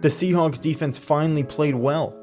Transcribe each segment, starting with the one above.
The Seahawks defense finally played well.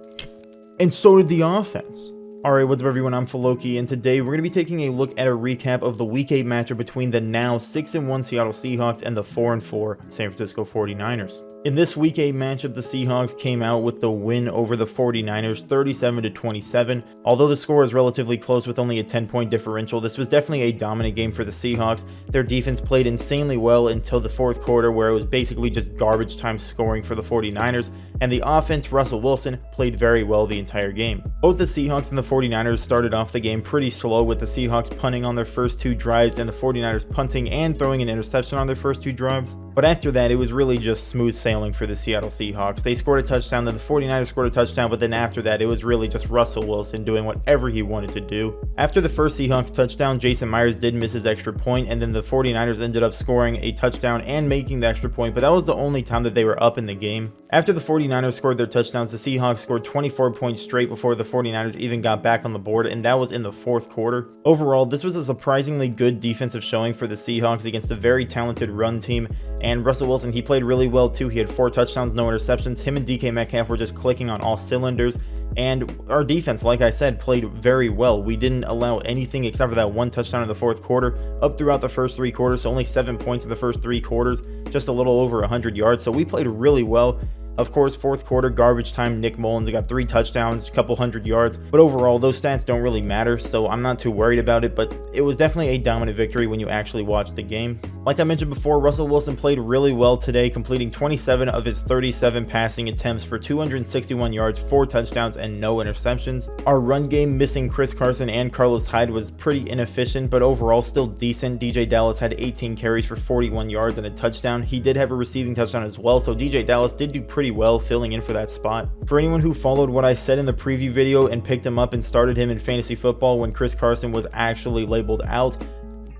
And so did the offense. Alright, what's up everyone, I'm Loki, and today we're going to be taking a look at a recap of the Week 8 matchup between the now 6-1 Seattle Seahawks and the 4-4 San Francisco 49ers. In this Week 8 matchup, the Seahawks came out with the win over the 49ers 37-27. Although the score is relatively close with only a 10-point differential, this was definitely a dominant game for the Seahawks. Their defense played insanely well until the fourth quarter, where it was basically just garbage time scoring for the 49ers, and the offense, Russell Wilson, played very well the entire game. Both the Seahawks and the 49ers started off the game pretty slow, with the Seahawks punting on their first two drives and the 49ers punting and throwing an interception on their first two drives. But after that, it was really just smooth sailing for the Seattle Seahawks. They scored a touchdown, then the 49ers scored a touchdown, but then after that, it was really just Russell Wilson doing whatever he wanted to do. After the first Seahawks touchdown, Jason Myers did miss his extra point, and then the 49ers ended up scoring a touchdown and making the extra point, but that was the only time that they were up in the game. After the 49ers scored their touchdowns, the Seahawks scored 24 points straight before the 49ers even got back on the board, and that was in the fourth quarter. Overall, this was a surprisingly good defensive showing for the Seahawks against a very talented run team, and Russell Wilson, he played really well too. He had 4 touchdowns, no interceptions. Him and DK Metcalf were just clicking on all cylinders, and our defense, like I said, played very well. We didn't allow anything except for that one touchdown in the fourth quarter up throughout the first 3 quarters, so only 7 points in the first 3 quarters, just a little over 100 yards, so we played really well. Of course, fourth quarter, garbage time, Nick Mullins got 3 touchdowns, a couple hundred yards, but overall, those stats don't really matter, so I'm not too worried about it, but it was definitely a dominant victory when you actually watch the game. Like I mentioned before, Russell Wilson played really well today, completing 27 of his 37 passing attempts for 261 yards, 4 touchdowns, and no interceptions. Our run game, missing Carson and Hyde, was pretty inefficient, but overall still decent. DeeJay Dallas had 18 carries for 41 yards and a touchdown. He did have a receiving touchdown as well, so DeeJay Dallas did do pretty well filling in for that spot. For anyone who followed what I said in the preview video and picked him up and started him in fantasy football when Carson was actually labeled out,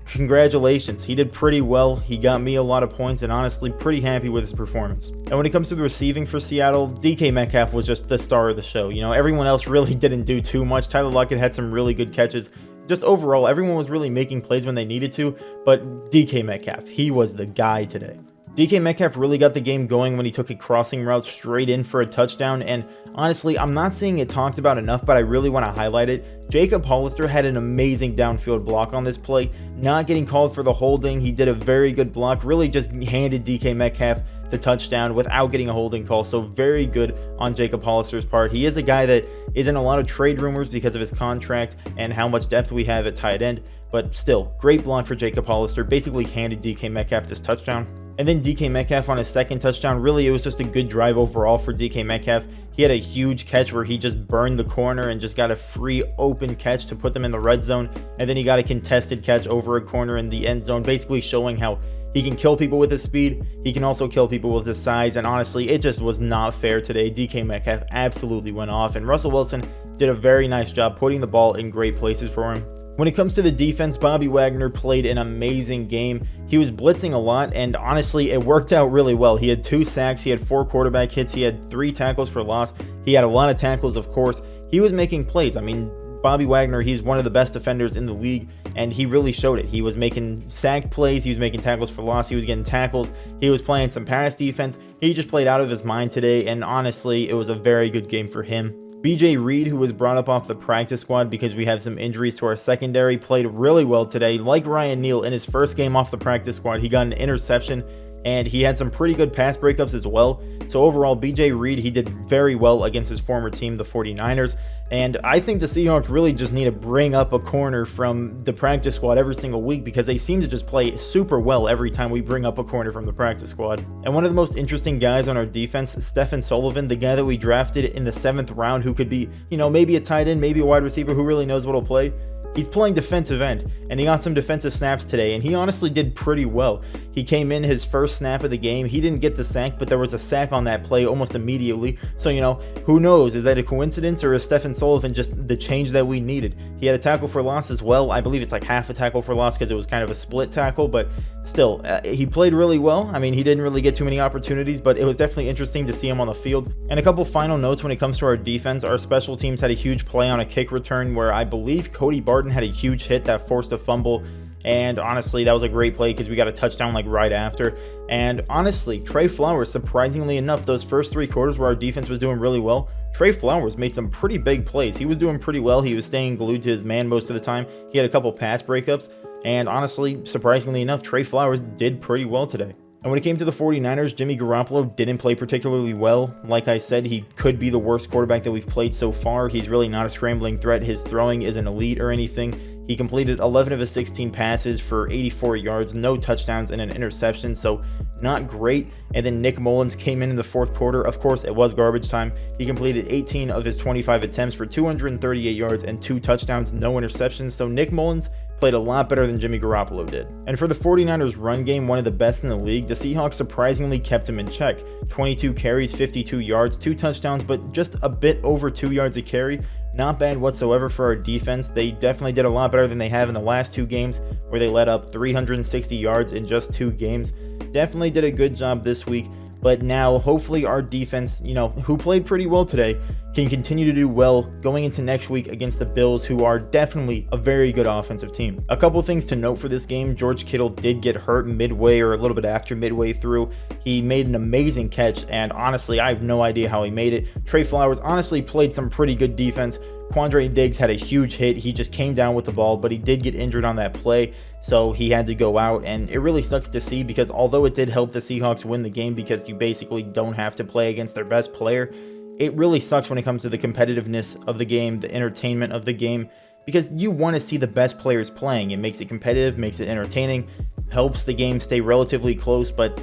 congratulations, he did pretty well. He got me a lot of points, and honestly pretty happy with his performance. And when it comes to the receiving for Seattle, DK Metcalf was just the star of the show. You know, everyone else really didn't do too much. Tyler Lockett had some really good catches. Just overall, everyone was really making plays when they needed to, but DK Metcalf, he was the guy today. DK Metcalf really got the game going when he took a crossing route straight in for a touchdown, and honestly, I'm not seeing it talked about enough, but I really want to highlight it. Jacob Hollister had an amazing downfield block on this play, not getting called for the holding. He did a very good block, really just handed DK Metcalf the touchdown without getting a holding call, so very good on Jacob Hollister's part. He is a guy that is in a lot of trade rumors because of his contract and how much depth we have at tight end, but still, great block for Jacob Hollister, basically handed DK Metcalf this touchdown. And then DK Metcalf on his second touchdown, really it was just a good drive overall for DK Metcalf. He had a huge catch where he just burned the corner and just got a free open catch to put them in the red zone, and then he got a contested catch over a corner in the end zone, basically showing how he can kill people with his speed, he can also kill people with his size, and honestly, it just was not fair today. DK Metcalf absolutely went off, and Russell Wilson did a very nice job putting the ball in great places for him. When it comes to the defense, Bobby Wagner played an amazing game. He was blitzing a lot, and honestly, it worked out really well. He had 2 sacks, he had 4 quarterback hits, he had 3 tackles for loss, he had a lot of tackles, of course. He was making plays. I mean, Bobby Wagner, he's one of the best defenders in the league, and he really showed it. He was making sack plays, he was making tackles for loss, he was getting tackles, he was playing some pass defense. He just played out of his mind today, and honestly, it was a very good game for him. BJ Reed, who was brought up off the practice squad because we have some injuries to our secondary, played really well today. Like Ryan Neal, in his first game off the practice squad, he got an interception, and he had some pretty good pass breakups as well. So overall, BJ Reed, he did very well against his former team, the 49ers. And I think the Seahawks really just need to bring up a corner from the practice squad every single week, because they seem to just play super well every time we bring up a corner from the practice squad. And one of the most interesting guys on our defense, Sullivan, the guy that we drafted in the 7th round, who could be, you know, maybe a tight end, maybe a wide receiver, who really knows what'll play. He's playing defensive end, and he got some defensive snaps today, and he honestly did pretty well. He came in his first snap of the game. He didn't get the sack, but there was a sack on that play almost immediately. So, you know, who knows? Is that a coincidence, or is Sullivan just the change that we needed? He had a tackle for loss as well. I believe it's like half a tackle for loss because it was kind of a split tackle, but still, he played really well. I mean, he didn't really get too many opportunities, but it was definitely interesting to see him on the field. And a couple final notes when it comes to our defense. Our special teams had a huge play on a kick return where I believe Cody Barton had a huge hit that forced a fumble. And honestly, that was a great play because we got a touchdown like right after. And honestly, Trey Flowers, surprisingly enough, those first 3 quarters where our defense was doing really well, Trey Flowers made some pretty big plays. He was doing pretty well. He was staying glued to his man most of the time. He had a couple pass breakups. And honestly, surprisingly enough, Trey Flowers did pretty well today. And when it came to the 49ers, Jimmy Garoppolo didn't play particularly well. Like I said, he could be the worst quarterback that we've played so far. He's really not a scrambling threat. His throwing isn't elite or anything. He completed 11 of his 16 passes for 84 yards, no touchdowns, and an interception, so not great. And then Nick Mullins came in the 4th quarter. Of course, it was garbage time. He completed 18 of his 25 attempts for 238 yards and 2 touchdowns, no interceptions. So Nick Mullins played a lot better than Jimmy Garoppolo did. And for the 49ers run game, one of the best in the league, the Seahawks surprisingly kept him in check. 22 carries, 52 yards, 2 touchdowns, but just a bit over 2 yards a carry. Not bad whatsoever for our defense. They definitely did a lot better than they have in the last 2 games where they let up 360 yards in just 2 games. Definitely did a good job this week. But now, hopefully, our defense, who played pretty well today, can continue to do well going into next week against the Bills, who are definitely a very good offensive team. A couple things to note for this game: George Kittle did get hurt midway or a little bit after midway through. He made an amazing catch, and honestly, I have no idea how he made it. Trey Flowers honestly played some pretty good defense. Quandre Diggs had a huge hit. He just came down with the ball, but he did get injured on that play, so he had to go out, and it really sucks to see because although it did help the Seahawks win the game because you basically don't have to play against their best player, it really sucks when it comes to the competitiveness of the game, the entertainment of the game, because you want to see the best players playing. It makes it competitive, makes it entertaining, helps the game stay relatively close, but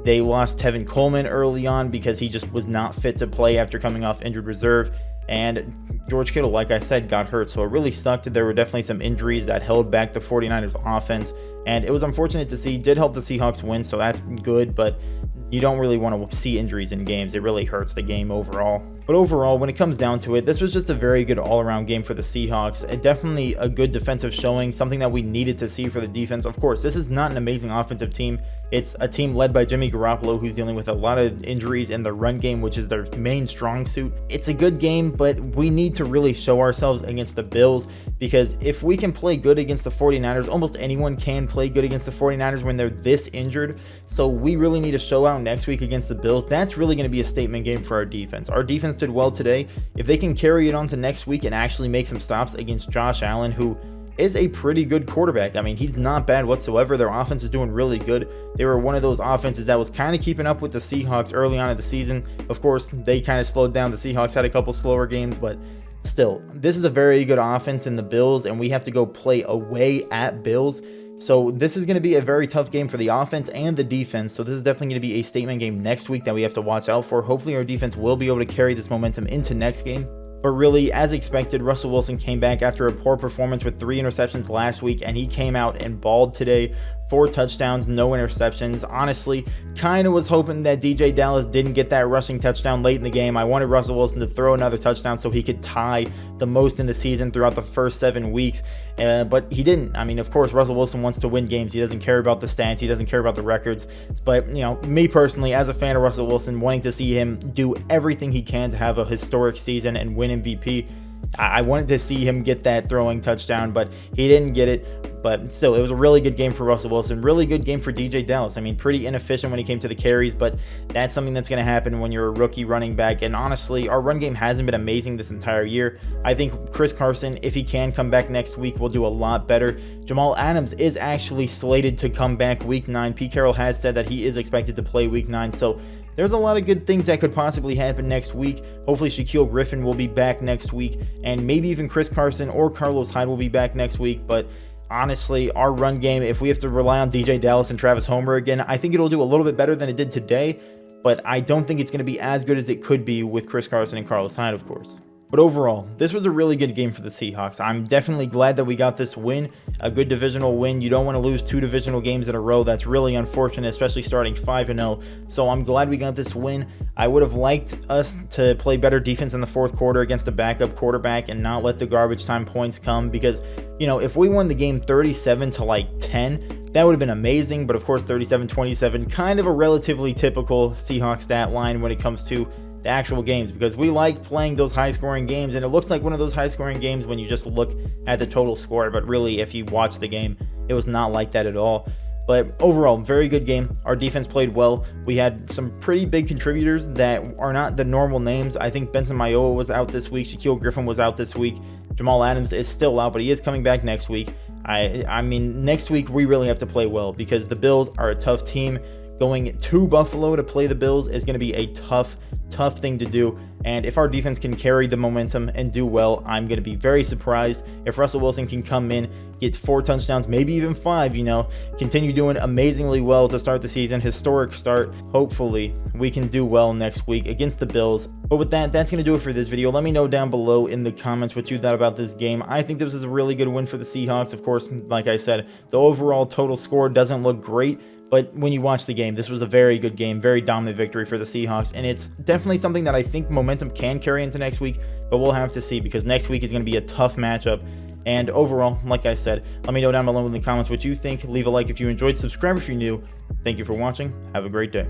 they lost Tevin Coleman early on because he just was not fit to play after coming off injured reserve. And George Kittle, like I said, got hurt, so it really sucked. There were definitely some injuries that held back the 49ers offense, and it was unfortunate to see. Did help the Seahawks win, so that's good, but you don't really want to see injuries in games. It really hurts the game overall. But overall, when it comes down to it, this was just a very good all-around game for the Seahawks. Definitely a good defensive showing, something that we needed to see for the defense. Of course, this is not an amazing offensive team. It's a team led by Jimmy Garoppolo, who's dealing with a lot of injuries in the run game, which is their main strong suit. It's a good game, but we need to really show ourselves against the Bills, because if we can play good against the 49ers, almost anyone can play good against the 49ers when they're this injured. So we really need to show out next week against the Bills. That's really going to be a statement game for our defense. Our defense did well today. If they can carry it on to next week and actually make some stops against Josh Allen, who is a pretty good quarterback. I mean, he's not bad whatsoever. Their offense is doing really good. They were one of those offenses that was kind of keeping up with the Seahawks early on in the season. Of course, they kind of slowed down. The Seahawks had a couple slower games, but still, this is a very good offense in the Bills, and we have to go play away at Bills. So this is going to be a very tough game for the offense and the defense. So this is definitely going to be a statement game next week that we have to watch out for. Hopefully our defense will be able to carry this momentum into next game. But really, as expected, Russell Wilson came back after a poor performance with 3 interceptions last week, and he came out and balled today. 4 touchdowns, no interceptions. Honestly, kind of was hoping that DeeJay Dallas didn't get that rushing touchdown late in the game. I wanted Russell Wilson to throw another touchdown so he could tie the most in the season throughout the first 7 weeks, but he didn't. I mean, of course, Russell Wilson wants to win games. He doesn't care about the stats. He doesn't care about the records. But, me personally, as a fan of Russell Wilson, wanting to see him do everything he can to have a historic season and win MVP, I wanted to see him get that throwing touchdown, but he didn't get it. But still, it was a really good game for Russell Wilson. Really good game for DeeJay Dallas. I mean, pretty inefficient when he came to the carries, but that's something that's going to happen when you're a rookie running back. And honestly, our run game hasn't been amazing this entire year. I think Chris Carson, if he can come back next week, will do a lot better. Jamal Adams is actually slated to come back week 9. Pete Carroll has said that he is expected to play week 9. So there's a lot of good things that could possibly happen next week. Hopefully Shaquill Griffin will be back next week, and maybe even Chris Carson or Carlos Hyde will be back next week. But honestly, our run game, if we have to rely on DeeJay Dallas and Travis Homer again, I think it'll do a little bit better than it did today, but I don't think it's going to be as good as it could be with Chris Carson and Carlos Hyde, of course. But overall, this was a really good game for the Seahawks. I'm definitely glad that we got this win, a good divisional win. You don't want to lose 2 divisional games in a row. That's really unfortunate, especially starting 5-0. So I'm glad we got this win. I would have liked us to play better defense in the 4th quarter against a backup quarterback and not let the garbage time points come, because, if we won the game 37-10, that would have been amazing. But of course, 37-27, kind of a relatively typical Seahawks stat line when it comes to the actual games, because we like playing those high scoring games, and it looks like one of those high scoring games when you just look at the total score, but really if you watch the game, It was not like that at all. But overall, very good game. Our defense played well. We had some pretty big contributors that are not the normal names. I think Benson Mayowa was out this week. Shaquill Griffin was out this week. Jamal Adams is still out, but he is coming back next week. I mean, next week we really have to play well because the Bills are a tough team. Going to Buffalo to play the Bills is going to be a tough thing to do. And if our defense can carry the momentum and do well, I'm going to be very surprised if Russell Wilson can come in, get 4 touchdowns, maybe even 5, continue doing amazingly well to start the season. Historic start. Hopefully we can do well next week against the Bills. But with that, that's going to do it for this video. Let me know down below in the comments what you thought about this game. I think this was a really good win for the Seahawks. Of course, like I said, the overall total score doesn't look great, but when you watch the game, this was a very good game, very dominant victory for the Seahawks, and it's definitely something that I think momentum can carry into next week, but we'll have to see because next week is going to be a tough matchup. And overall, like I said, let me know down below in the comments what you think. Leave a like if you enjoyed, subscribe if you're new. Thank you for watching. Have a great day.